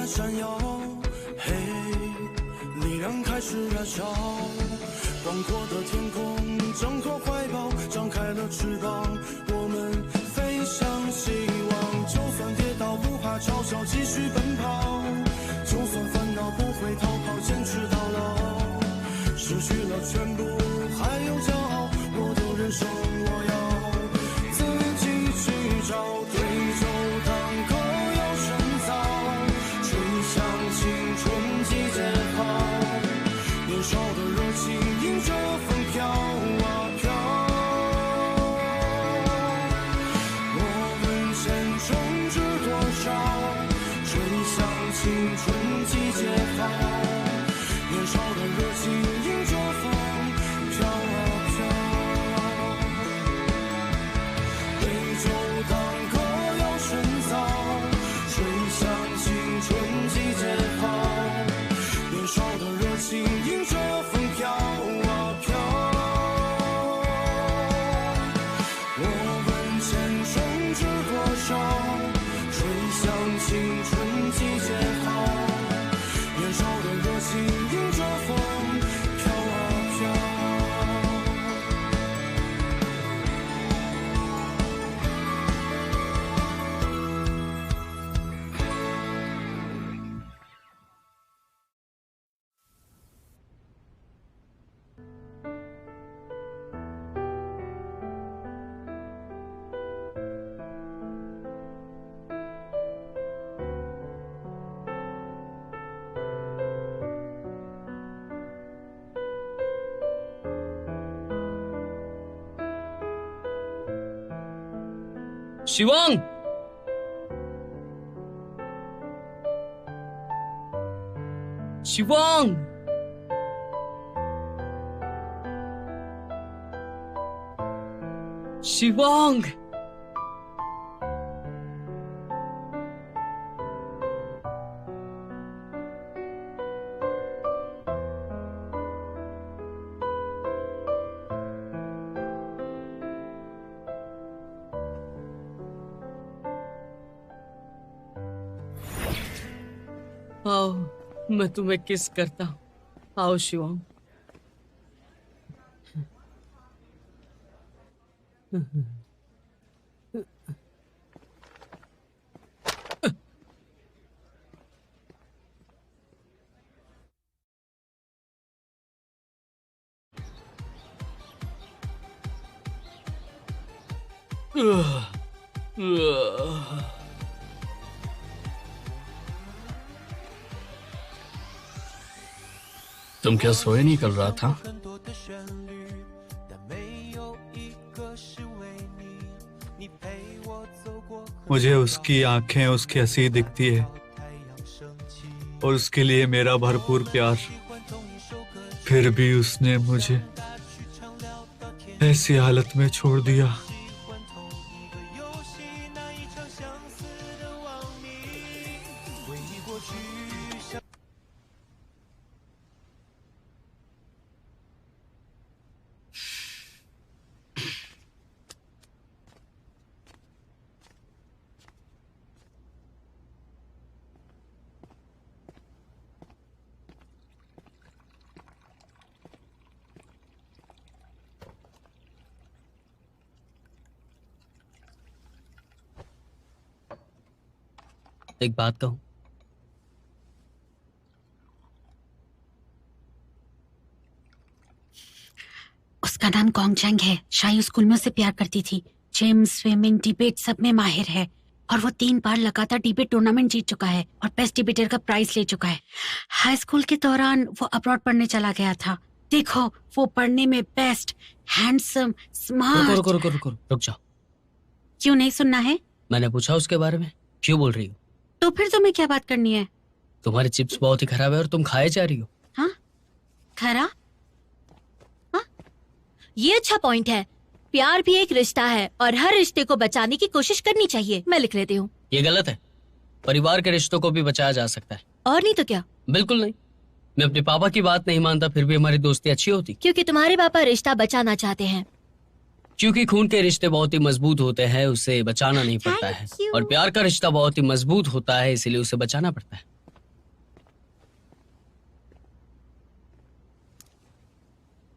闪耀，嘿，力量开始燃烧，广阔的天空挣脱怀抱，张开了翅膀，我们飞向希望。就算跌倒不怕嘲笑，继续奔跑，就算烦恼不会逃跑，坚持到老。失去了全部还有骄傲，我的人生我要自己去找，对酒当歌要深造，吹响青春季节号，年少的热情迎着风飘啊飘，我们前程知多少，吹响青春季节号，年少的热情迎着风飘啊飘，对酒当歌要深造，吹响青春季节号，年少的热情迎着风飘啊飘，我问前程知多少，吹响青春季节号，年少的热情迎着风飘啊飘。希望，希望，希望。आओ, मैं तुम्हें किस करता हूँ। आओ शिवम। तुम क्या सोए नहीं कल रात? था मुझे उसकी आंखें उसकी हंसी दिखती है और उसके लिए मेरा भरपूर प्यार, फिर भी उसने मुझे ऐसी हालत में छोड़ दिया। एक बात कहूं, उसका नाम गोंगचैंग है। शायद स्कूल में उससे प्यार करती थी। जिम, स्विमिंग, डिबेट सब में माहिर है और वो 3 बार लगातार डिबेट टूर्नामेंट जीत चुका है और बेस्ट डिबेटर का प्राइज ले चुका है। हाई स्कूल के दौरान वो अब्रॉड पढ़ने चला गया था। देखो, वो पढ़ने में बेस्ट, हैंडसम, स्मार्ट। रुक जाओ। क्यों नहीं सुनना है? मैंने पूछा उसके बारे में, क्यों बोल रही हो? तो फिर तुम्हें क्या बात करनी है? तुम्हारी चिप्स बहुत ही खराब है और तुम खाए जा रही हो। हाँ, खरा? हाँ? ये अच्छा पॉइंट है। प्यार भी एक रिश्ता है और हर रिश्ते को बचाने की कोशिश करनी चाहिए। मैं लिख लेती हूँ। ये गलत है। परिवार के रिश्तों को भी बचाया जा सकता है। और नहीं तो क्या? बिल्कुल नहीं। मैं अपने पापा की बात नहीं मानता, फिर भी हमारी दोस्ती अच्छी होती। क्योंकि तुम्हारे पापा रिश्ता बचाना चाहते हैं। क्योंकि खून के रिश्ते बहुत ही मजबूत होते हैं, उसे बचाना नहीं पड़ता है। और प्यार का रिश्ता बहुत ही मजबूत होता है, इसीलिए उसे बचाना पड़ता है।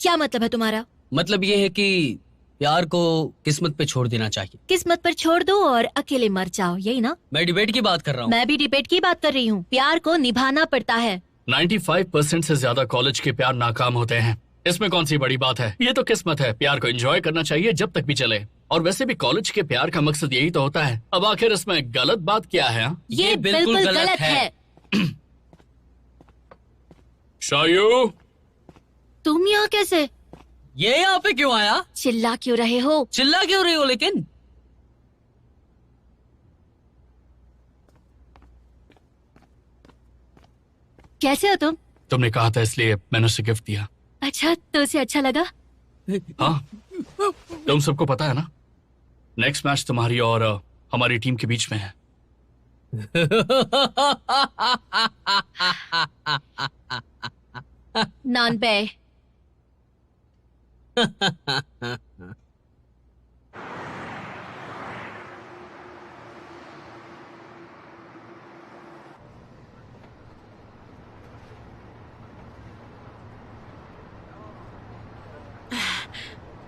क्या मतलब है तुम्हारा? मतलब ये है कि प्यार को किस्मत पे छोड़ देना चाहिए। किस्मत पर छोड़ दो और अकेले मर जाओ, यही ना? मैं डिबेट की बात कर रहा हूँ। मैं भी डिबेट की बात कर रही हूँ। प्यार को निभाना पड़ता है। 95% से ज्यादा कॉलेज के प्यार नाकाम होते हैं। इसमें कौन सी बड़ी बात है? ये तो किस्मत है। प्यार को एंजॉय करना चाहिए जब तक भी चले। और वैसे भी कॉलेज के प्यार का मकसद यही तो होता है। अब आखिर इसमें गलत बात क्या है? ये बिल्कुल गलत है। शायू, तुम यहाँ कैसे? ये यहाँ पे क्यों आया? चिल्ला क्यों रहे हो? चिल्ला क्यों रही हो लेकिन? कैसे हो तुम? तुमने कहा था इसलिए मैंने उसे गिफ्ट दिया। अच्छा, तो उसे अच्छा लगा? हाँ, तुम सबको पता है ना, नेक्स्ट मैच तुम्हारी और हमारी टीम के बीच में है। नानबे।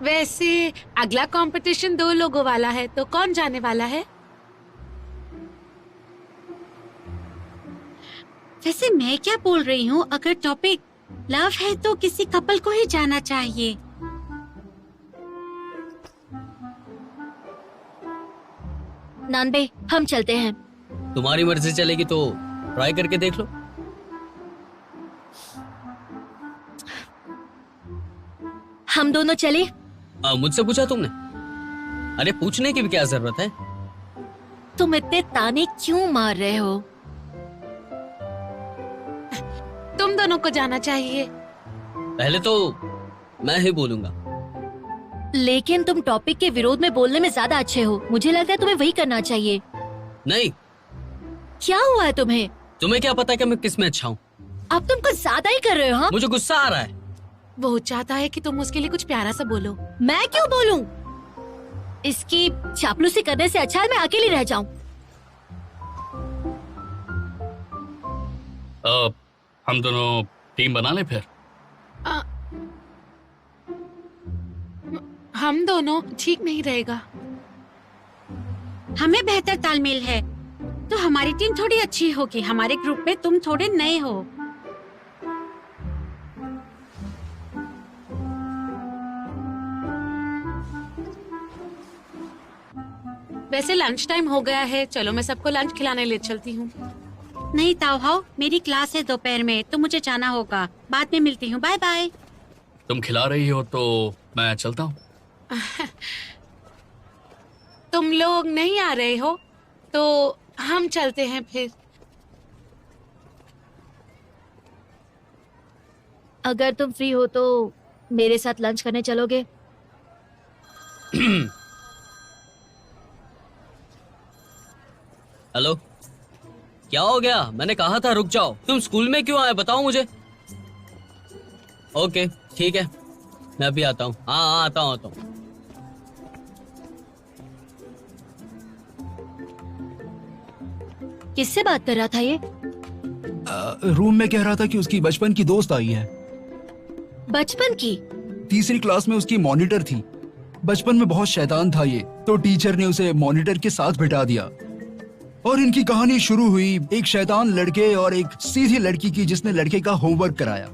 वैसे अगला कंपटीशन 2 लोगों वाला है, तो कौन जाने वाला है? वैसे मैं क्या बोल रही हूँ, अगर टॉपिक लव है तो किसी कपल को ही जाना चाहिए। नानबे, हम चलते हैं। तुम्हारी मर्जी चलेगी तो ट्राई करके देख लो। हम दोनों चले? मुझसे पूछा तुमने? अरे पूछने की भी क्या जरूरत है? तुम इतने ताने क्यों मार रहे हो? तुम दोनों को जाना चाहिए। पहले तो मैं ही बोलूंगा। लेकिन तुम टॉपिक के विरोध में बोलने में ज्यादा अच्छे हो। मुझे लगता है तुम्हें वही करना चाहिए। नहीं। क्या हुआ है तुम्हें? तुम्हें क्या पता है कि मैं किस में अच्छा हूँ? अब तुम कुछ ज्यादा ही कर रहे हो। हाँ? मुझे गुस्सा आ रहा है। वो चाहता है कि तुम उसके लिए कुछ प्यारा सा बोलो। मैं क्यों बोलूं? इसकी चापलूसी करने से अच्छा है मैं अकेली रह जाऊं। हम दोनों टीम बना ले फिर। हम दोनों ठीक नहीं रहेगा। हमें बेहतर तालमेल है तो हमारी टीम थोड़ी अच्छी होगी। हमारे ग्रुप में तुम थोड़े नए हो। वैसे लंच टाइम हो गया है, चलो मैं सबको लंच खिलाने ले चलती हूँ। नहीं ताओहाओ, मेरी क्लास है दोपहर में तो मुझे जाना होगा। बाद में मिलती हूँ, बाय बाय। तुम खिला रही हो तो मैं चलता हूँ। तुम लोग नहीं आ रहे हो तो हम चलते हैं फिर। अगर तुम फ्री हो तो मेरे साथ लंच करने चलोगे? हेलो, क्या हो गया? मैंने कहा था रुक जाओ। तुम स्कूल में क्यों आए बताओ मुझे। ओके ठीक है, मैं अभी आता हूँ। हाँ आता हूँ। किससे बात कर रहा था ये? रूम में कह रहा था कि उसकी बचपन की दोस्त आई है। बचपन की? तीसरी क्लास में उसकी मॉनिटर थी। बचपन में बहुत शैतान था ये, तो टीचर ने उसे मॉनिटर के साथ बिठा दिया और इनकी कहानी शुरू हुई एक शैतान लड़के और एक सीधी लड़की की जिसने लड़के का होमवर्क कराया।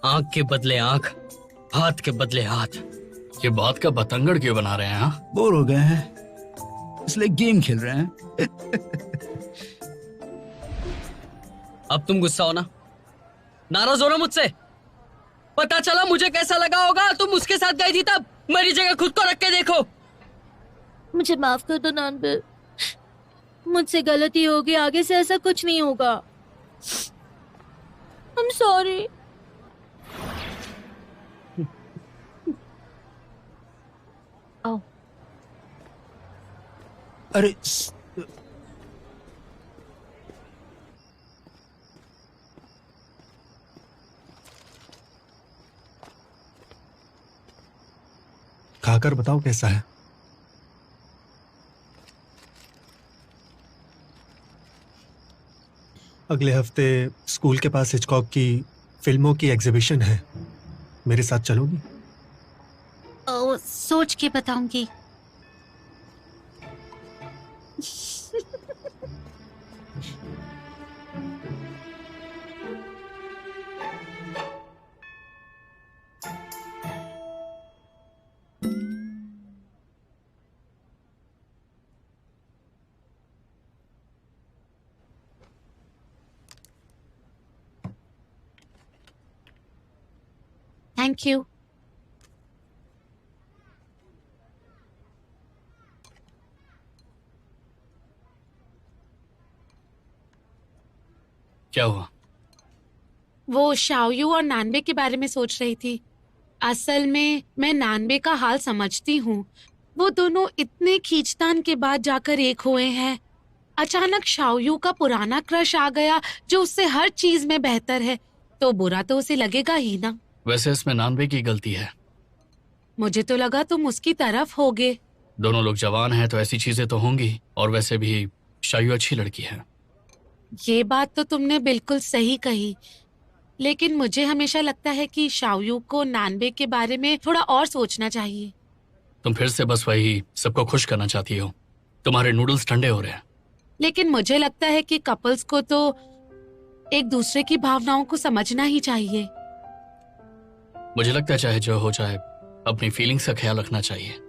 आंख के बदले आंख, हाथ के बदले हाथ। ये बात का बतंगड़ क्यों बना रहे हैं? हाँ, बोर हो गए हैं इसलिए गेम खेल रहे हैं। अब तुम गुस्सा हो ना, नाराज हो ना मुझसे? पता चला मुझे कैसा लगा होगा। तुम उसके साथ गई थी तब। मेरी जगह खुद को रख के देखो। मुझे माफ कर दो नानबे, मुझसे गलती होगी, आगे से ऐसा कुछ नहीं होगा। I'm sorry। आओ। अरे खाकर बताओ कैसा है। अगले हफ्ते स्कूल के पास हिचकॉक की फिल्मों की एग्जीबिशन है, मेरे साथ चलोगी? सोच के बताऊंगी। Thank you. क्या हुआ? वो शाओयू और नानबे के बारे में सोच रही थी। असल में मैं नानबे का हाल समझती हूँ। वो दोनों इतने खींचतान के बाद जाकर एक हुए हैं। अचानक शाओयू का पुराना क्रश आ गया जो उससे हर चीज में बेहतर है, तो बुरा तो उसे लगेगा ही ना। वैसे इसमें नानबे की गलती है। मुझे तो लगा तुम उसकी तरफ होगे। दोनों लोग जवान हैं तो ऐसी चीजें तो होंगी, और वैसे भी शायू अच्छी लड़की है। ये बात तो तुमने बिल्कुल सही कही, लेकिन मुझे हमेशा लगता है कि शाओयू को नानबे के बारे में थोड़ा और सोचना चाहिए। तुम फिर से बस वही सबको खुश करना चाहती हो। तुम्हारे नूडल्स ठंडे हो रहे हैं। लेकिन मुझे लगता है कि कपल्स को तो एक दूसरे की भावनाओं को समझना ही चाहिए। मुझे लगता है चाहे जो हो जाए अपनी फीलिंग्स का ख्याल रखना चाहिए।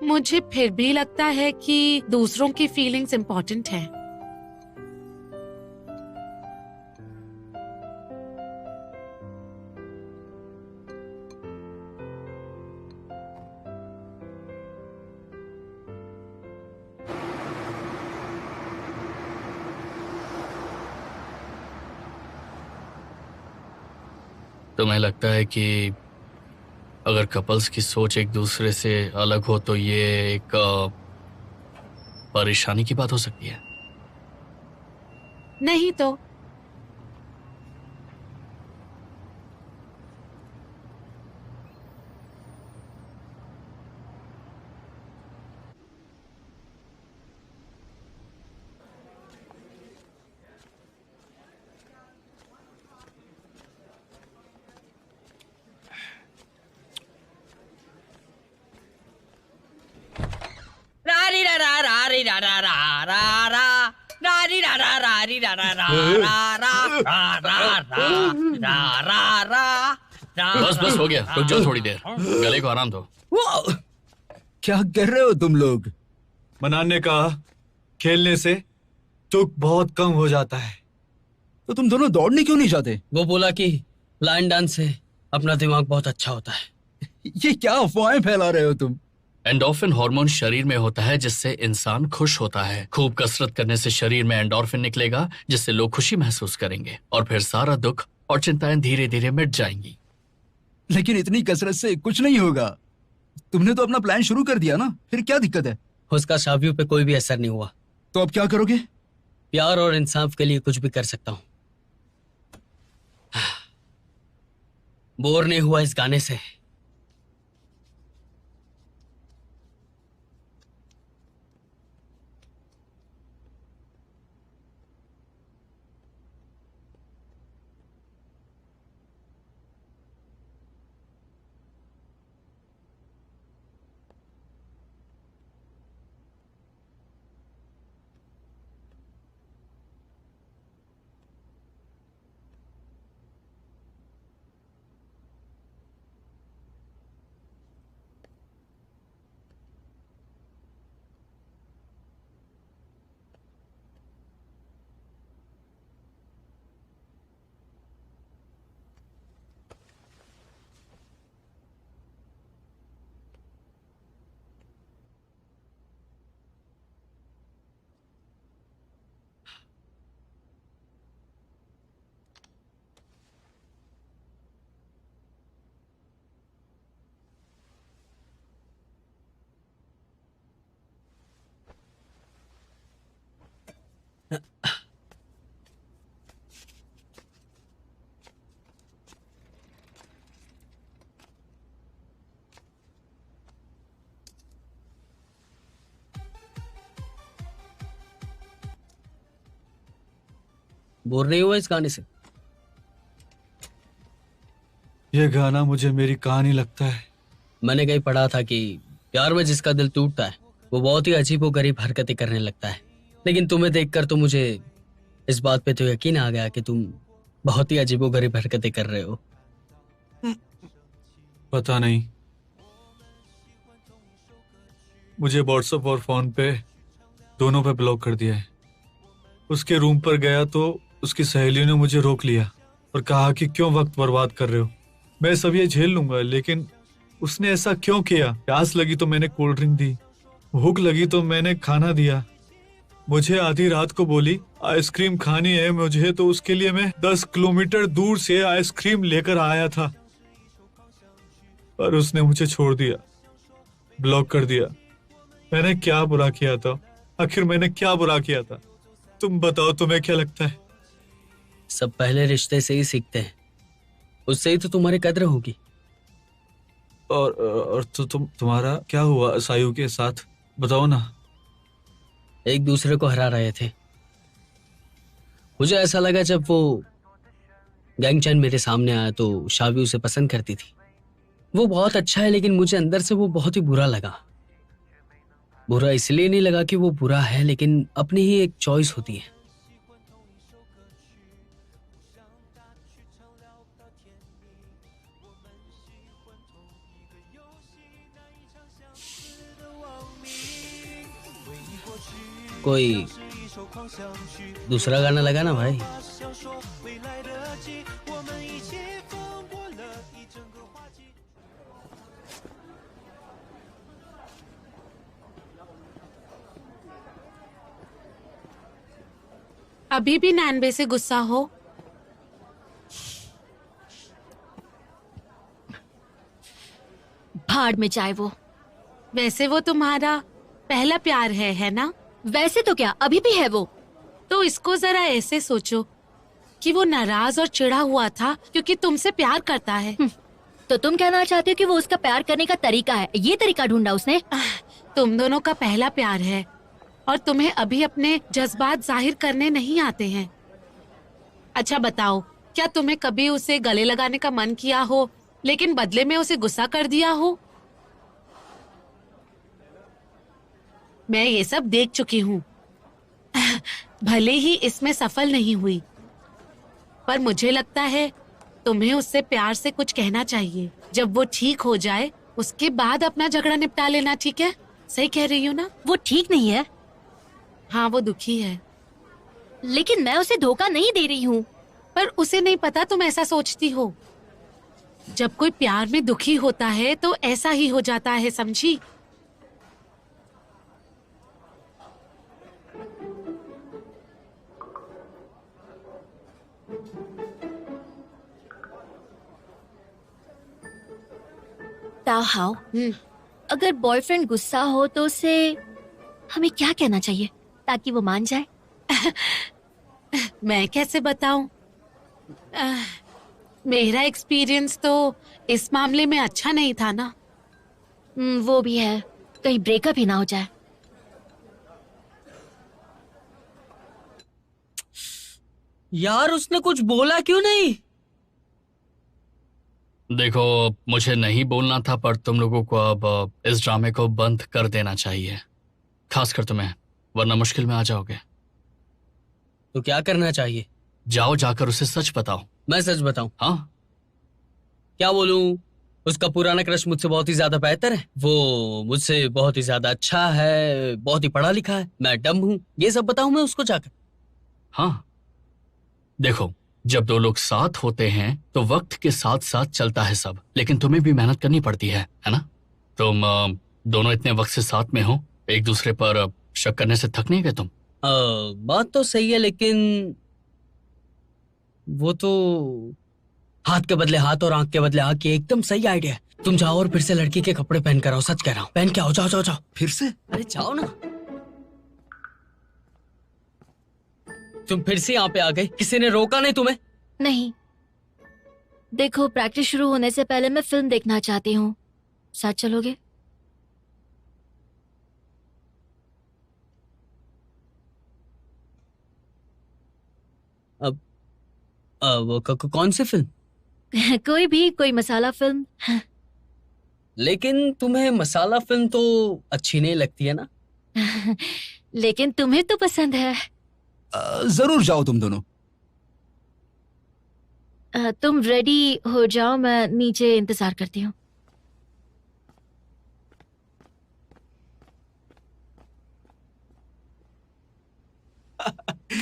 मुझे फिर भी लगता है कि दूसरों की फीलिंग्स इम्पोर्टेंट है। तुम्हें लगता है कि अगर कपल्स की सोच एक दूसरे से अलग हो तो ये एक परेशानी की बात हो सकती है? नहीं तो। रारी रा रा रारी रा रा रा रा रा रारी रा रा रारी रा रा रा रा रा रा रा रा रा रा। बस बस हो गया, रुक जाओ थोड़ी देर, गले को आराम दो। क्या कर रहे हो तुम लोग? मनान ने कहा खेलने से दुख बहुत कम हो जाता है। तो तुम दोनों दौड़ने क्यों नहीं जाते? वो बोला कि लाइन डांस से अपना दिमाग बहुत अच्छा होता है। ये क्या अफवाहें फैला रहे हो तुम? एंडोर्फिन हार्मोन शरीर में होता है जिससे इंसान खुश होता है। खूब कसरत करने से शरीर में एंडोर्फिन निकलेगा जिससे लोग खुशी महसूस करेंगे, और फिर सारा दुख और चिंताएं धीरे धीरे मिट जाएंगी। लेकिन इतनी कसरत से कुछ नहीं होगा। तुमने तो अपना प्लान शुरू कर दिया ना, फिर क्या दिक्कत है? उसका शाबियों पे कोई भी असर नहीं हुआ। तो अब क्या करोगे? प्यार और इंसाफ के लिए कुछ भी कर सकता हूँ। बोर नहीं हुआ इस गाने से। बोर नहीं हुआ इस गाने से? ये गाना मुझे मेरी कहानी लगता है। मैंने कहीं पढ़ा था कि प्यार में जिसका दिल टूटता है वो बहुत ही अजीबोगरीब हरकतें करने लगता है, लेकिन तुम्हें देखकर तो मुझे इस बात पे तो यकीन आ गया कि तुम बहुत ही अजीबोगरीब हरकतें कर रहे हो। पता नहीं, मुझे व्हाट्सएप और फोन पे दोनों पे ब्लॉक कर दिया है। उसके रूम पर गया तो उसकी सहेलियों ने मुझे रोक लिया और कहा कि क्यों वक्त बर्बाद कर रहे हो, मैं सब ये झेल लूंगा। लेकिन उसने ऐसा क्यों किया? प्यास लगी तो मैंने कोल्ड ड्रिंक दी, भूख लगी तो मैंने खाना दिया। मुझे आधी रात को बोली आइसक्रीम खानी है मुझे, तो उसके लिए मैं 10 किलोमीटर दूर से आइसक्रीम लेकर आया था, पर उसने मुझे छोड़ दिया, ब्लॉक कर दिया। मैंने क्या बुरा किया था? आखिर मैंने क्या बुरा किया था? तुम बताओ, तुम्हें क्या लगता है? सब पहले रिश्ते से ही सीखते हैं, उससे ही तो तुम्हारी कद्र होगी। और तो तुम्हारा क्या हुआ सायु के साथ, बताओ ना। एक दूसरे को हरा रहे थे। मुझे ऐसा लगा जब वो गैंगचैन मेरे सामने आया तो शावी उसे पसंद करती थी। वो बहुत अच्छा है, लेकिन मुझे अंदर से वो बहुत ही बुरा लगा। बुरा इसलिए नहीं लगा कि वो बुरा है, लेकिन अपनी ही एक चॉइस होती है। कोई दूसरा गाना लगा ना भाई। अभी भी नानबे से गुस्सा हो? भाड़ में जाए वो। वैसे वो तुम्हारा पहला प्यार है ना? वैसे तो क्या, अभी भी है वो। तो इसको जरा ऐसे सोचो कि वो नाराज और चिढ़ा हुआ था क्योंकि तुमसे प्यार करता है। तो तुम कहना चाहते हो कि वो उसका प्यार करने का तरीका है, ये तरीका ढूंढा उसने? तुम दोनों का पहला प्यार है और तुम्हें अभी अपने जज्बात जाहिर करने नहीं आते हैं। अच्छा बताओ, क्या तुम्हें कभी उसे गले लगाने का मन किया हो लेकिन बदले में उसे गुस्सा कर दिया हो? मैं ये सब देख चुकी हूँ। भले ही इसमें सफल नहीं हुई, पर मुझे लगता है तुम्हें उससे प्यार से कुछ कहना चाहिए। जब वो ठीक हो जाए उसके बाद अपना झगड़ा निपटा लेना, ठीक है? सही कह रही हूँ ना? वो ठीक नहीं है। हाँ, वो दुखी है। लेकिन मैं उसे धोखा नहीं दे रही हूँ। पर उसे नहीं पता तुम ऐसा सोचती हो। जब कोई प्यार में दुखी होता है तो ऐसा ही हो जाता है, समझी? ताहाओ, अगर बॉयफ्रेंड गुस्सा हो तो उसे हमें क्या कहना चाहिए ताकि वो मान जाए? मैं कैसे बताऊं? मेरा एक्सपीरियंस तो इस मामले में अच्छा नहीं था ना। वो भी है, कहीं ब्रेकअप ही ना हो जाए। यार उसने कुछ बोला क्यों नहीं? देखो, मुझे नहीं बोलना था, पर तुम लोगों को अब इस ड्रामे को बंद कर देना चाहिए, खासकर तुम्हें, वरना मुश्किल में आ जाओगे। तो क्या करना चाहिए? जाओ, जाकर उसे सच बताओ। मैं सच बताऊं? हाँ। क्या बोलूं? उसका पुराना क्रश मुझसे बहुत ही ज्यादा बेहतर है, वो मुझसे बहुत ही ज्यादा अच्छा है, बहुत ही पढ़ा लिखा है, मैं डम हूं, ये सब बताऊं मैं उसको जाकर? हाँ, देखो, जब दो लोग साथ होते हैं तो वक्त के साथ साथ चलता है सब, लेकिन तुम्हें भी मेहनत करनी पड़ती है ना? तुम दोनों इतने वक्त से साथ में हो, एक दूसरे पर शक करने से थक नहीं गए तुम? बात तो सही है, लेकिन वो तो हाथ के बदले हाथ और आंख के बदले आंख, ये एकदम सही आइडिया है। तुम जाओ और फिर से लड़की के कपड़े पहन कर आओ, सच कह रहा हूँ, पहन के आओ, जाओ जाओ जाओ। फिर से? अरे जाओ ना। तुम फिर से यहाँ पे आ गई, किसी ने रोका नहीं तुम्हें? नहीं, देखो, प्रैक्टिस शुरू होने से पहले मैं फिल्म देखना चाहती हूँ, साथ चलोगे? अब कौन सी फिल्म? कोई भी, कोई मसाला फिल्म। लेकिन तुम्हें मसाला फिल्म तो अच्छी नहीं लगती है ना? लेकिन तुम्हें तो पसंद है। जरूर जाओ तुम दोनों। तुम रेडी हो जाओ, मैं नीचे इंतजार करती हूँ।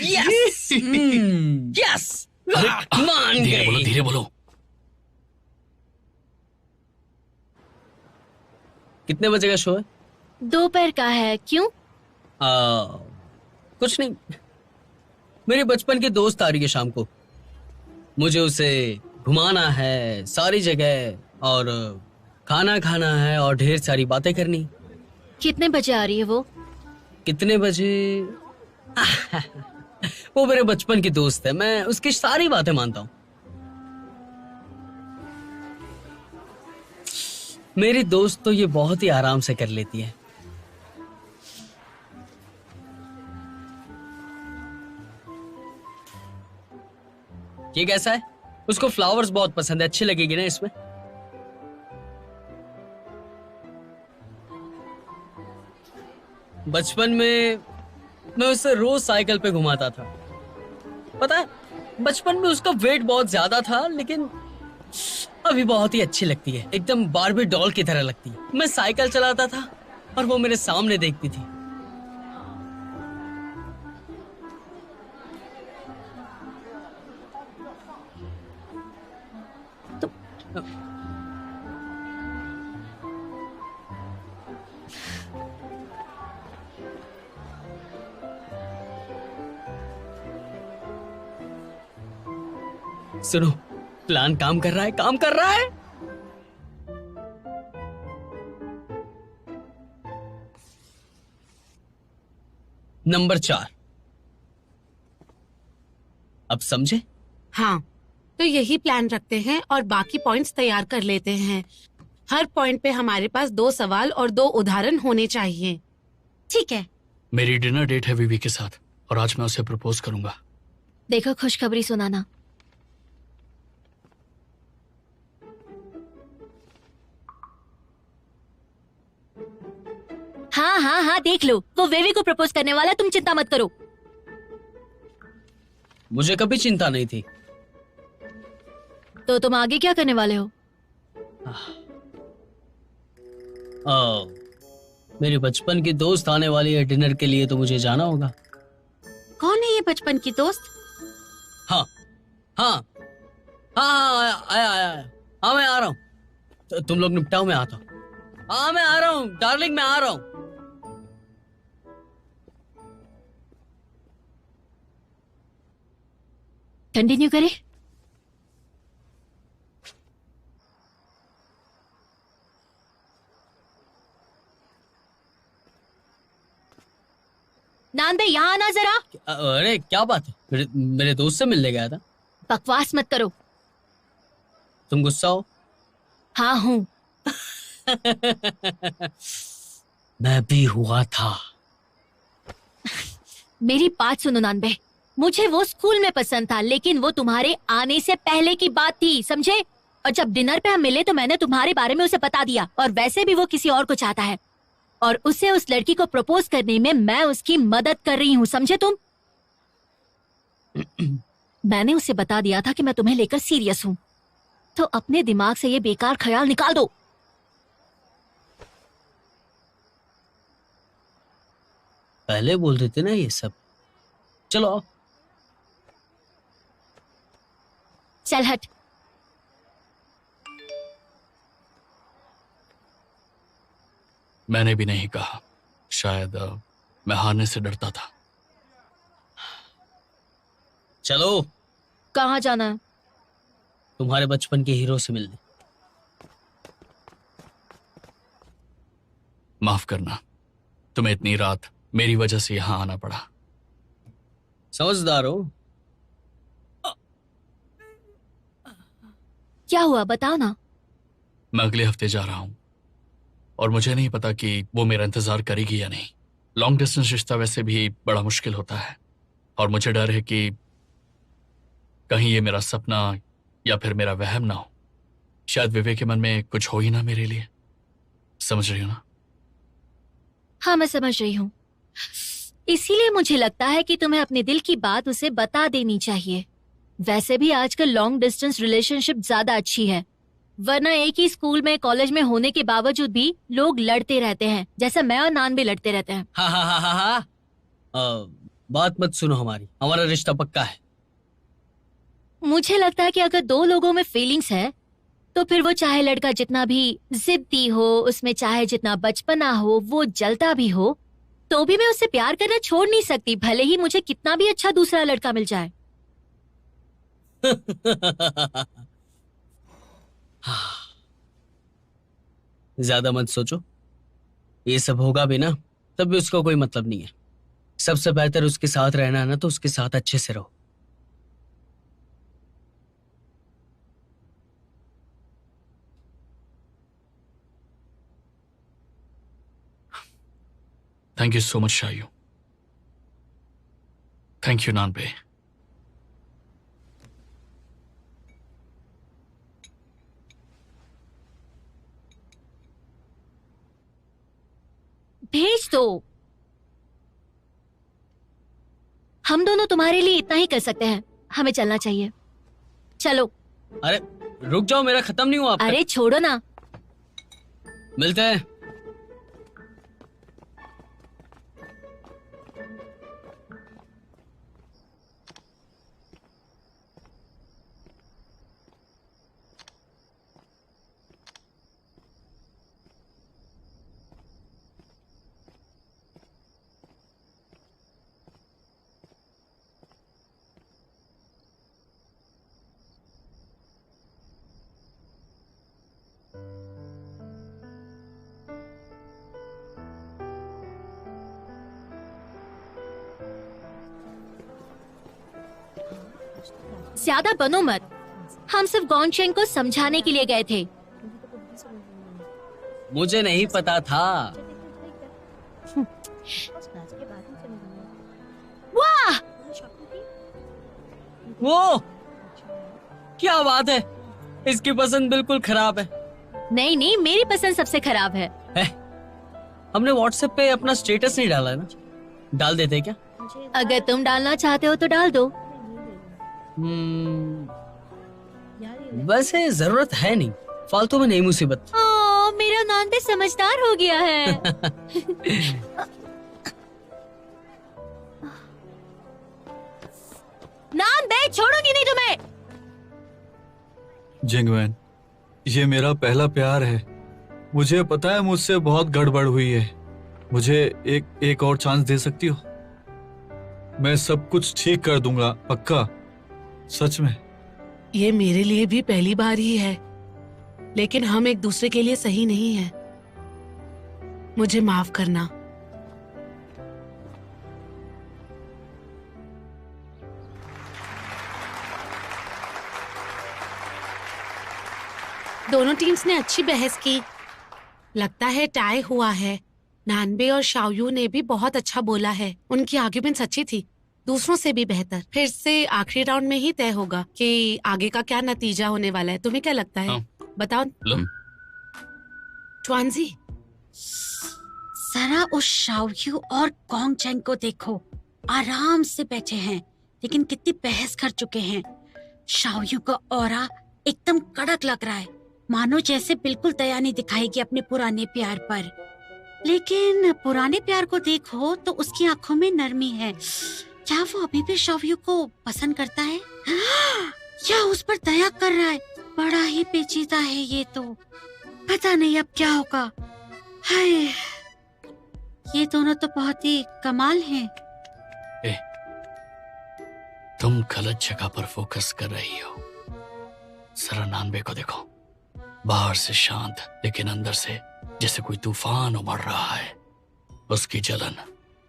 यस यस, मान धीरे बोलो, गई। धीरे बोलो। कितने बजे का शो है? दोपहर का है, क्यों? कुछ नहीं, मेरे बचपन की दोस्त आ रही है शाम को। मुझे उसे घुमाना है सारी जगह, और खाना खाना है, और ढेर सारी बातें करनी। कितने बजे आ रही है वो? कितने बजे? वो मेरे बचपन की दोस्त है, मैं उसकी सारी बातें मानता हूँ। मेरी दोस्त तो ये बहुत ही आराम से कर लेती है। ये कैसा है? उसको फ्लावर्स बहुत पसंद है, अच्छी लगेगी ना इसमें? बचपन में मैं उसे रोज साइकिल पे घुमाता था। पता है, बचपन में उसका वेट बहुत ज्यादा था, लेकिन अभी बहुत ही अच्छी लगती है, एकदम बार्बी डॉल की तरह लगती है। मैं साइकिल चलाता था और वो मेरे सामने देखती थी। सुनो, प्लान काम कर रहा है, काम कर रहा है। नंबर 4। अब समझे? हाँ, तो यही प्लान रखते हैं और बाकी पॉइंट्स तैयार कर लेते हैं। हर पॉइंट पे हमारे पास 2 सवाल और 2 उदाहरण होने चाहिए। ठीक है। मेरी डिनर डेट है विवी के साथ, और आज मैं उसे प्रपोज करूंगा। देखो, खुशखबरी सुनाना। हाँ हाँ हाँ, देख लो, वो वेवी को प्रपोज करने वाला, तुम चिंता मत करो। मुझे कभी चिंता नहीं थी। तो तुम आगे क्या करने वाले हो? मेरे बचपन की दोस्त आने वाली है डिनर के लिए, तो मुझे जाना होगा। कौन है ये बचपन की दोस्त? हाँ हाँ हाँ, आया आया आया। हाँ, मैं आ रहा हूँ। तुम लोग निपटाओ, मैं आता हूँ। हाँ, मैं आ रहा हूँ डार्लिंग, मैं आ रहा हूँ। कंटिन्यू करें? नांदे, यहाँ आना जरा। अरे क्या बात है, मेरे दोस्त से मिलने गया था। बकवास मत करो। तुम गुस्सा हो? हाँ हूँ। मैं भी हुआ था। मेरी बात सुनो नानबे, मुझे वो स्कूल में पसंद था, लेकिन वो तुम्हारे आने से पहले की बात थी, समझे? और जब डिनर पे हम मिले तो मैंने तुम्हारे बारे में उसे बता दिया, और वैसे भी वो किसी और को चाहता है, और उसे उस लड़की को प्रपोज करने में मैं उसकी मदद कर रही हूँ, समझे तुम? मैंने उसे बता दिया था कि मैं तुम्हें लेकर सीरियस हूँ, तो अपने दिमाग से ये बेकार ख्याल निकाल दो। पहले बोल देते ना ये सब। चलो आओ। चल हट। मैंने भी नहीं कहा, शायद मैं हारने से डरता था। चलो। कहाँ जाना है? तुम्हारे बचपन के हीरो से मिलने। माफ करना, तुम्हें इतनी रात मेरी वजह से यहाँ आना पड़ा। समझदार हो। क्या हुआ, बताओ ना। मैं अगले हफ्ते जा रहा हूँ, और मुझे नहीं पता कि वो मेरा इंतजार करेगी या नहीं। लॉन्ग डिस्टेंस रिश्ता वैसे भी बड़ा मुश्किल होता है, और मुझे डर है कि कहीं ये मेरा सपना या फिर मेरा वहम ना हो। शायद विवेक के मन में कुछ हो ही ना मेरे लिए। समझ रही हो ना? हाँ, मैं समझ रही हूँ। इसीलिए मुझे लगता है कि तुम्हें अपने दिल की बात उसे बता देनी चाहिए। वैसे भी आजकल लॉन्ग डिस्टेंस रिलेशनशिप ज्यादा अच्छी है, वरना एक ही स्कूल में कॉलेज में होने के बावजूद भी लोग लड़ते रहते हैं, जैसा मैं और नान भी लड़ते रहते हैं। हाँ हाँ हाँ हाँ हाँ, बात मत सुनो हमारी, हमारा रिश्ता पक्का है। मुझे लगता है कि अगर दो लोगों में फीलिंग्स है तो फिर वो चाहे लड़का जितना भी जिद्दी हो, उसमें चाहे जितना बचपना हो, वो जलता भी हो, तो भी मैं उससे प्यार करना छोड़ नहीं सकती, भले ही मुझे कितना भी अच्छा दूसरा लड़का मिल जाए। ज्यादा मत सोचो, ये सब होगा भी ना तब भी उसका कोई मतलब नहीं है। सबसे बेहतर उसके साथ रहना है ना, तो उसके साथ अच्छे से रहो। थैंक यू सो मच शायू। थैंक यू नानबे। भेज दो। हम दोनों तुम्हारे लिए इतना ही कर सकते हैं, हमें चलना चाहिए। चलो। अरे रुक जाओ, मेरा खत्म नहीं हुआ अब तक। अरे छोड़ो ना। मिलते हैं। ज्यादा बनो मत, हम सिर्फ गॉन्गचेंग को समझाने के लिए गए थे। मुझे नहीं पता था। वाह, वो क्या बात है, इसकी पसंद बिल्कुल खराब है। नहीं नहीं, मेरी पसंद सबसे खराब है। हमने व्हाट्सएप पे अपना स्टेटस नहीं डाला है ना, डाल देते क्या? अगर तुम डालना चाहते हो तो डाल दो। वैसे जरूरत है नहीं, फालतू में नहीं मुसीबत। मेरा नान भी समझदार हो गया है। नान बे, छोड़ूंगी नहीं तुम्हें। जिंगवैन, ये मेरा पहला प्यार है। मुझे पता है मुझसे बहुत गड़बड़ हुई है। मुझे एक और चांस दे सकती हो? मैं सब कुछ ठीक कर दूंगा, पक्का, सच में। ये मेरे लिए भी पहली बार ही है, लेकिन हम एक दूसरे के लिए सही नहीं है। मुझे माफ करना। दोनों टीम्स ने अच्छी बहस की। लगता है टाई हुआ है। नानबे और शाओयू ने भी बहुत अच्छा बोला है। उनकी आर्ग्यूमेंट अच्छी थी, दूसरों से भी बेहतर। फिर से आखिरी राउंड में ही तय होगा कि आगे का क्या नतीजा होने वाला है। तुम्हें क्या लगता है? बताओ ट्वांजी। जरा उस शाओयू और गॉन्गचेंग को देखो, आराम से बैठे हैं, लेकिन कितनी बहस कर चुके हैं। शाओयू का ऑरा एकदम कड़क लग रहा है, मानो जैसे बिल्कुल दया नहीं दिखाएगी अपने पुराने प्यार पर। लेकिन पुराने प्यार को देखो तो उसकी आंखों में नरमी है। क्या वो अभी भी शाओयू को पसंद करता है या उस पर दया कर रहा है? बड़ा ही पेचीदा है ये तो। पता नहीं अब क्या होगा। हाय, ये दोनों तो बहुत ही कमाल हैं। तुम गलत जगह पर फोकस कर रही हो। जरा नानबे को देखो, बाहर से शांत लेकिन अंदर से जैसे कोई तूफान उमड़ रहा है। उसकी जलन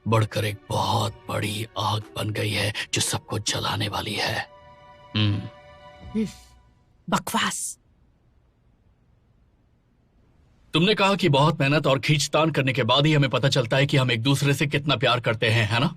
बढ़कर एक बहुत बड़ी आग बन गई है जो सबको जलाने वाली है। बकवास। तुमने कहा कि बहुत मेहनत और खींचतान करने के बाद ही हमें पता चलता है कि हम एक दूसरे से कितना प्यार करते हैं, है ना?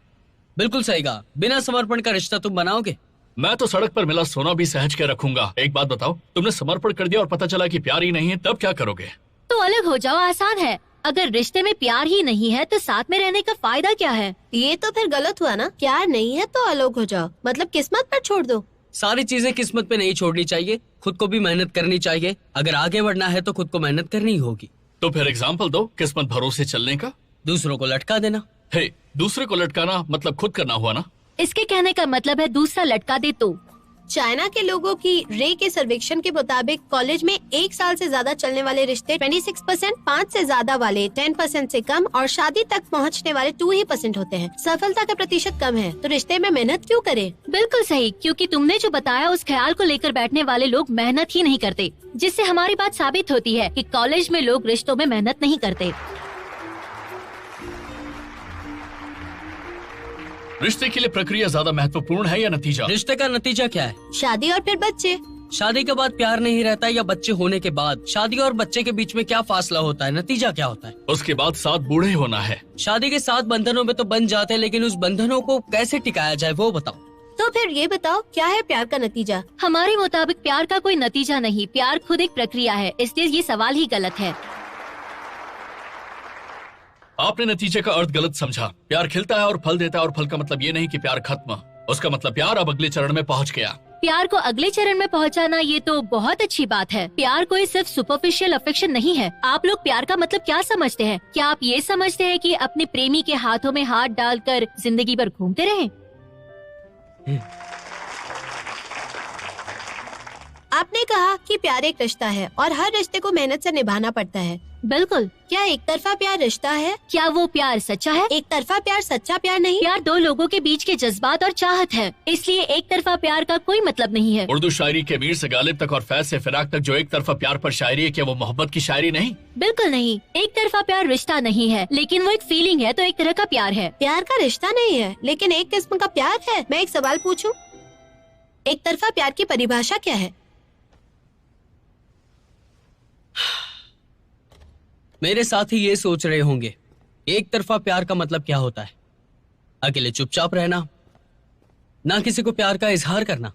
बिल्कुल सही कहा। बिना समर्पण का रिश्ता तुम बनाओगे? मैं तो सड़क पर मिला सोना भी सहज के रखूंगा। एक बात बताओ, तुमने समर्पण कर दिया और पता चला कि प्यार ही नहीं है, तब क्या करोगे? तो अलग हो जाओ, आसान है। अगर रिश्ते में प्यार ही नहीं है तो साथ में रहने का फायदा क्या है? ये तो फिर गलत हुआ ना। प्यार नहीं है तो अलग हो जाओ, मतलब किस्मत पर छोड़ दो। सारी चीजें किस्मत पे नहीं छोड़नी चाहिए, खुद को भी मेहनत करनी चाहिए। अगर आगे बढ़ना है तो खुद को मेहनत करनी ही होगी। तो फिर एग्जाम्पल दो किस्मत भरोसे चलने का। दूसरों को लटका देना। हे, दूसरे को लटकाना मतलब खुद करना हुआ ना? इसके कहने का मतलब है दूसरा लटका दे तो। चाइना के लोगों की रे के सर्वेक्षण के मुताबिक कॉलेज में 1 साल से ज्यादा चलने वाले रिश्ते 26%, 5 से ज्यादा वाले 10% से कम और शादी तक पहुंचने वाले 2% होते हैं। सफलता का प्रतिशत कम है, तो रिश्ते में मेहनत क्यों करें? बिल्कुल सही, क्योंकि तुमने जो बताया उस ख्याल को लेकर बैठने वाले लोग मेहनत ही नहीं करते, जिससे हमारी बात साबित होती है कि कॉलेज में लोग रिश्तों में मेहनत नहीं करते। रिश्ते के लिए प्रक्रिया ज्यादा महत्वपूर्ण है या नतीजा? रिश्ते का नतीजा क्या है? शादी और फिर बच्चे। शादी के बाद प्यार नहीं रहता या बच्चे होने के बाद? शादी और बच्चे के बीच में क्या फासला होता है? नतीजा क्या होता है? उसके बाद 7 बूढ़े होना है। शादी के 7 बंधनों में तो बन जाते हैं, लेकिन उस बंधनों को कैसे टिकाया जाए वो बताओ। तो फिर ये बताओ, क्या है प्यार का नतीजा? हमारे मुताबिक प्यार का कोई नतीजा नहीं, प्यार खुद एक प्रक्रिया है, इसलिए ये सवाल ही गलत है। आपने नतीजे का अर्थ गलत समझा। प्यार खिलता है और फल देता है, और फल का मतलब ये नहीं कि प्यार खत्म। उसका मतलब प्यार अब अगले चरण में पहुंच गया। प्यार को अगले चरण में पहुंचाना ये तो बहुत अच्छी बात है। प्यार कोई सिर्फ सुपरफिशियल अफेक्शन नहीं है। आप लोग प्यार का मतलब क्या समझते हैं? क्या आप ये समझते हैं कि अपने प्रेमी के हाथों में हाथ डालकर जिंदगी भर घूमते रहें? आपने कहा कि प्यार एक रिश्ता है और हर रिश्ते को मेहनत से निभाना पड़ता है। बिल्कुल। क्या एक तरफा प्यार रिश्ता है? क्या वो प्यार सच्चा है? एक तरफा प्यार सच्चा प्यार नहीं। प्यार 2 लोगों के बीच के जज्बात और चाहत है, इसलिए एक तरफा प्यार का कोई मतलब नहीं है। उर्दू शायरी के मीर से गालिब तक और फैज से फिराक तक जो एक तरफा प्यार पर शायरी है, क्या वो मोहब्बत की शायरी नहीं? बिल्कुल नहीं। एक तरफा प्यार रिश्ता नहीं है, लेकिन वो एक फीलिंग है, तो एक तरह का प्यार है। प्यार का रिश्ता नहीं है, लेकिन एक किस्म का प्यार है। मैं एक सवाल पूछूं? एक तरफा प्यार की परिभाषा क्या है? मेरे साथी ये सोच रहे होंगे, एक तरफा प्यार का मतलब क्या होता है? अकेले चुपचाप रहना, ना किसी को प्यार का इजहार करना।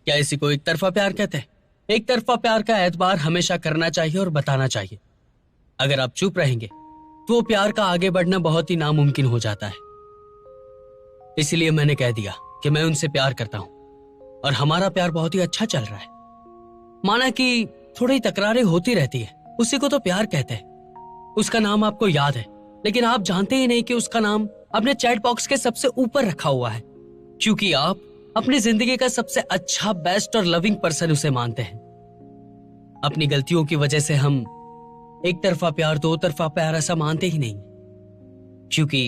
क्या इसी को एक तरफा प्यार कहते हैं? एक तरफा प्यार का एतबार हमेशा करना चाहिए और बताना चाहिए। अगर आप चुप रहेंगे तो वो प्यार का आगे बढ़ना बहुत ही नामुमकिन हो जाता है। इसलिए मैंने कह दिया कि मैं उनसे प्यार करता हूं और हमारा प्यार बहुत ही अच्छा चल रहा है। माना कि थोड़ी तकरारें होती रहती है, उसी को तो प्यार कहते हैं। उसका नाम आपको याद है, लेकिन आप जानते ही नहीं कि उसका नाम अपने चैट बॉक्स के सबसे ऊपर रखा हुआ है, क्योंकि आप अपनी जिंदगी का सबसे अच्छा, बेस्ट और लविंग पर्सन उसे मानते हैं। अपनी गलतियों की वजह से हम एक तरफा प्यार, 2 तरफा प्यार ऐसा मानते ही नहीं, क्योंकि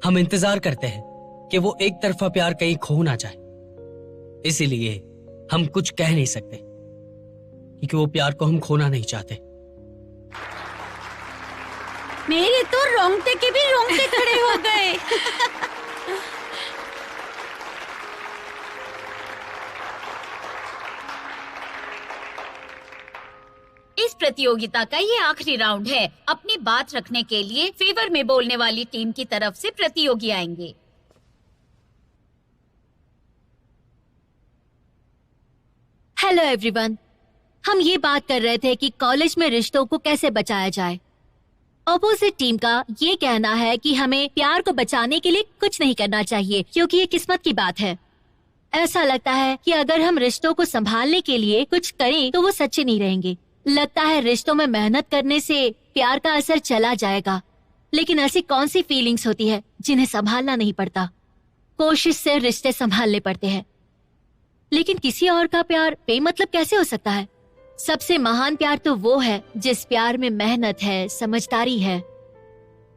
हम इंतजार करते हैं कि वो एक तरफा प्यार कहीं खो ना जाए। इसीलिए हम कुछ कह नहीं सकते, क्योंकि वो प्यार को हम खोना नहीं चाहते। मेरे तो रोंगटे के भी रोंगटे खड़े हो गए। इस प्रतियोगिता का ये आखिरी राउंड है। अपनी बात रखने के लिए फेवर में बोलने वाली टीम की तरफ से प्रतियोगी आएंगे। हेलो एवरीवन, हम ये बात कर रहे थे कि कॉलेज में रिश्तों को कैसे बचाया जाए। ऑपोजिट टीम का ये कहना है कि हमें प्यार को बचाने के लिए कुछ नहीं करना चाहिए, क्योंकि ये किस्मत की बात है। ऐसा लगता है कि अगर हम रिश्तों को संभालने के लिए कुछ करें तो वो सच्चे नहीं रहेंगे। लगता है रिश्तों में मेहनत करने से प्यार का असर चला जाएगा, लेकिन ऐसी कौन सी फीलिंग्स होती है जिन्हें संभालना नहीं पड़ता? कोशिश से रिश्ते संभालने पड़ते हैं, लेकिन किसी और का प्यार बेमतलब कैसे हो सकता है? सबसे महान प्यार तो वो है जिस प्यार में मेहनत है, समझदारी है,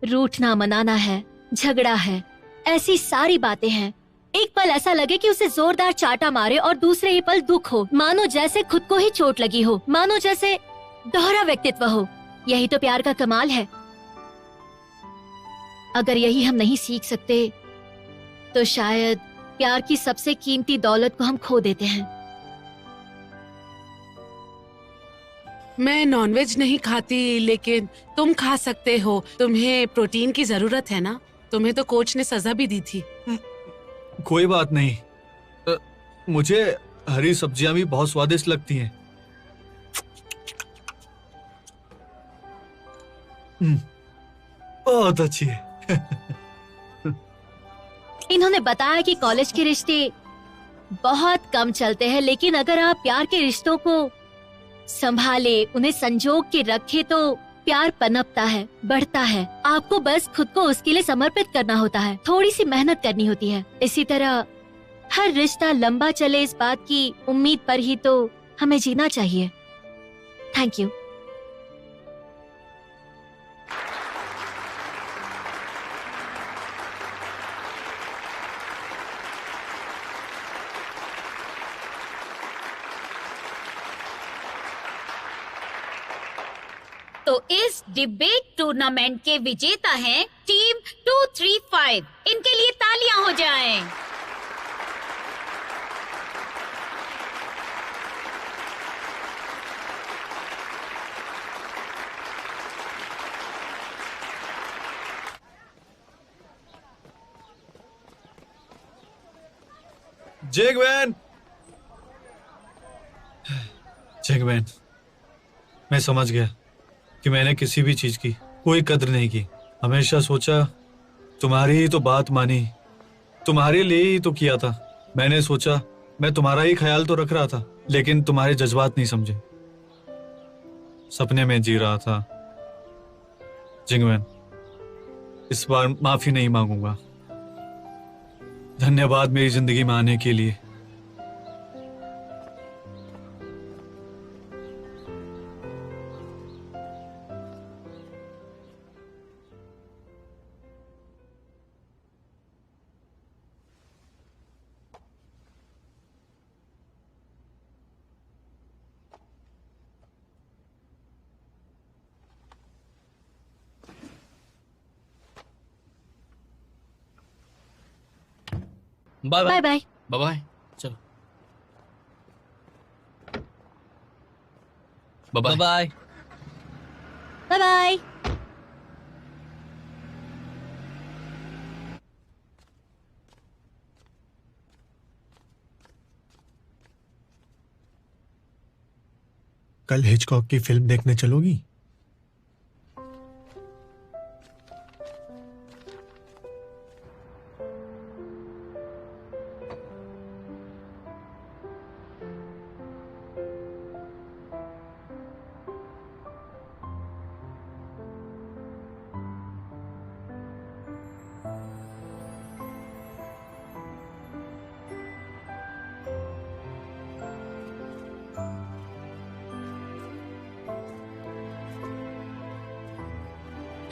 रूठना मनाना है, झगड़ा है, ऐसी सारी बातें हैं। एक पल ऐसा लगे कि उसे जोरदार चाटा मारे और दूसरे ही पल दुख हो, मानो जैसे खुद को ही चोट लगी हो, मानो जैसे दोहरा व्यक्तित्व हो। यही तो प्यार का कमाल है। अगर यही हम नहीं सीख सकते तो शायद प्यार की सबसे कीमती दौलत को हम खो देते हैं। मैं नॉनवेज नहीं खाती, लेकिन तुम खा सकते हो। तुम्हें प्रोटीन की जरूरत है ना? तुम्हें तो कोच ने सजा भी दी थी। कोई बात नहीं। मुझे हरी सब्जियां भी बहुत स्वादिष्ट लगती हैं। बहुत अच्छी है। इन्होंने बताया कि कॉलेज के रिश्ते बहुत कम चलते हैं, लेकिन अगर आप प्यार के रिश्तों को संभाले, उन्हें संजोग के रखे तो प्यार पनपता है, बढ़ता है। आपको बस खुद को उसके लिए समर्पित करना होता है, थोड़ी सी मेहनत करनी होती है। इसी तरह हर रिश्ता लंबा चले, इस बात की उम्मीद पर ही तो हमें जीना चाहिए। Thank you. तो इस डिबेट टूर्नामेंट के विजेता हैं टीम 235। इनके लिए तालियां हो जाएं। जैकमैन, जैकमैन, मैं समझ गया कि मैंने किसी भी चीज की कोई कद्र नहीं की। हमेशा सोचा तुम्हारी ही तो बात मानी, तुम्हारे लिए ही तो किया था। मैंने सोचा मैं तुम्हारा ही ख्याल तो रख रहा था, लेकिन तुम्हारे जज्बात नहीं समझे। सपने में जी रहा था। जिंगमैन, इस बार माफी नहीं मांगूंगा। धन्यवाद मेरी जिंदगी में आने के लिए। Bye bye bye. Bye bye. चलो बाय बाय। Bye bye. कल हिचकॉक की फिल्म देखने चलोगी?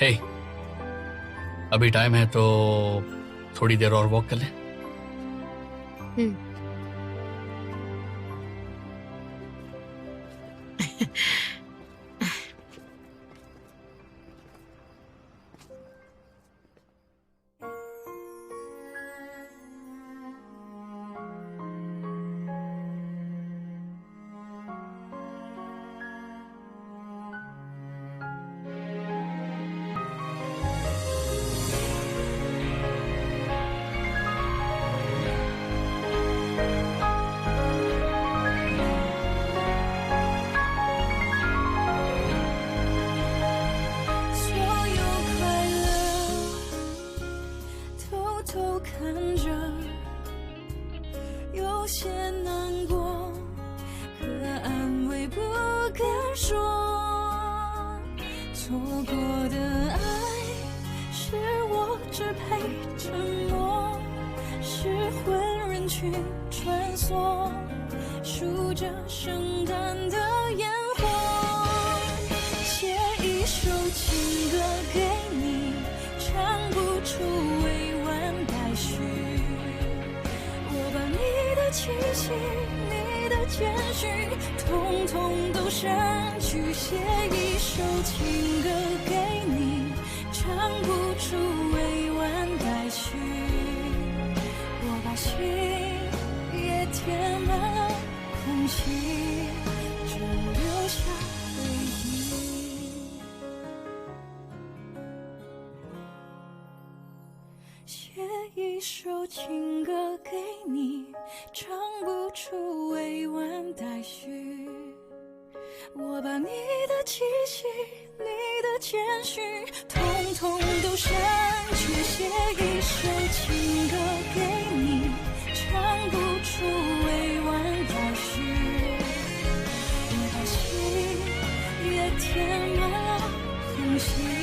हे, अभी टाइम है तो थोड़ी देर और वॉक कर लें।写一首情歌给你，唱不把你的气息、你的谦虚，统统都删去，写一首情歌给你，唱不出委婉表示。我的心也填满了空隙。